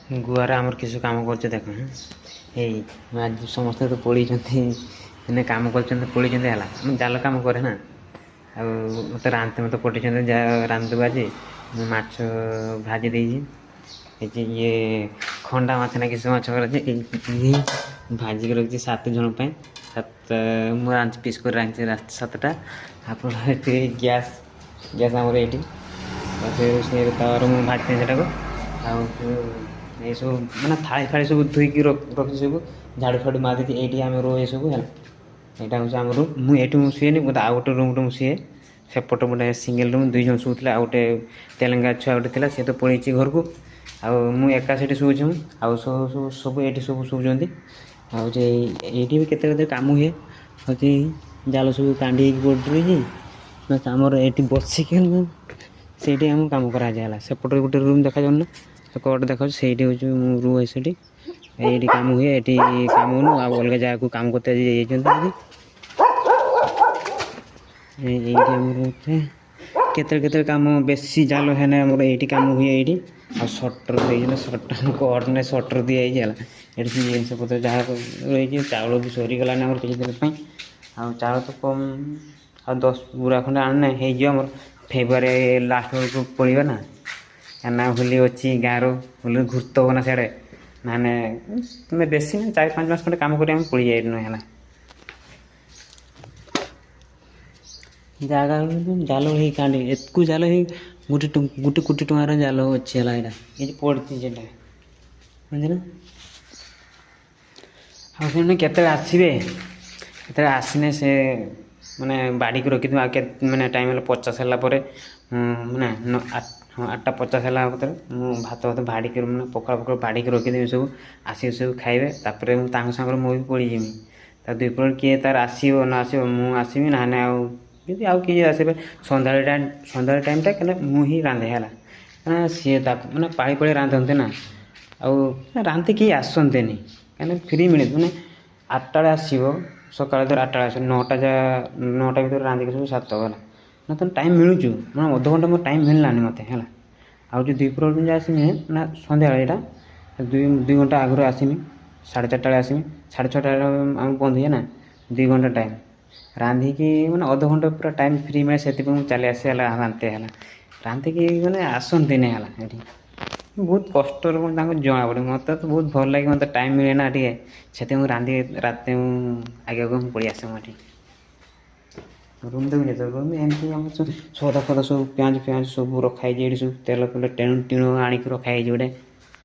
गुआर आमर किस काम कर देख आज समस्त तो पड़ी काम कर पड़ी जाल काम करे ना आ मत रांधते मत पटी रांधदेव आज माछ भाजी देजी ये खंडा माछ ना किस माछ भाजी के रखी 7 जन सात मुझे पीस कर रांधि 7टा आप गैस गैस आमर ये मुझे भाजते ये सब मैंने थाली थाली सब धोईकी रखी सब झाड़ू फाड़ू मारी ये आम रो ये सब है यहाँ हूँ आम रूम मुझे शुएनि मत आउ गोटे रूम टे शुए सेपट गोटे सिंगल रूम 2 जन शुले आ गोटे तेलेंगा छुआ गोटे सी तो पड़ी घर को आका से शुचे आउ सब सब ये सब शुचंती आईटी भी केते काम हुए हूँ जाल सब कांडी पड़ी आमर ये बसिक से काम कराला सेपटे गोटे रूम देखा जाऊना कट देखा से रुए से ये काम हुए ये काम हो अलग जगह को काम करते केते काम बेसी जाल है ये काम हुए ये आ सटर दे सटर कट ने सटर दिखाई ये जिनस पत्र जहाँ रही चाउल भी सरीगला किसी दिन चाउल तो कम आ 10 बुरा खंडे आने हो फेब्रुआरी लास्ट बेलू पड़ा ना ना होली अच्छी गाँव होली घूर्त हो ना सियाड़े माने तुम्हें बेसी ना 4-5 मास खंडे काम कर पड़ जाए है जगह जाल ही कांडी एतकू जाल ही गोटे गोटे कोटी टकर जाल अच्छी है ये पड़ी बुझे ना केते आसवे के आसने से मैंने बाड़ी को रखी मैंने टाइम 50 है मैंने 8टा 50 है भात भात बाड़ी मैंने पकड़ा पकड़ बाड़ी रखीदेवी सब आसिक सब खाइबे तापर मुझे भी पड़ीजी ता 2 पट किए तार आसो न आसो मुसबि ना आदि आउ किए आसबे सन्ध्या टाइम टा मुझे रांधे है सी मैंने पाड़ी पाड़ी रांधते ना रांधते किए आसते नहीं कहीं फ्री मिले मैंने 8टा आसो सकाल धर 8टा आस 9टा भर रांधिक सब 7 गला ना तो टाइम मिलूँ मैं अध घंटा मोर टाइम मिललानी मत है आउ जो 2 पट आसमी ना सन्ध्या यहाँ 2 घंटा आगु आसमी 4:30 आसमी 6:30 आम बंद हुए ना 2 घंटा टाइम रांधिकी मैंने अध घंटा पूरा टाइम फ्री मिले से चली आसे रांधते है रांधिकी मैंने आसती नहीं है ये बहुत कष्ट जना पड़े मत तो बहुत भल लगे मत टाइम मिले ना से रांधि रात आगे को पड़ी आसे मुझे रूम देखनी तो रूम एमती सौदा फदा सब प्याज सब रखाई सब तेल टीण आणिक रखाई गोटे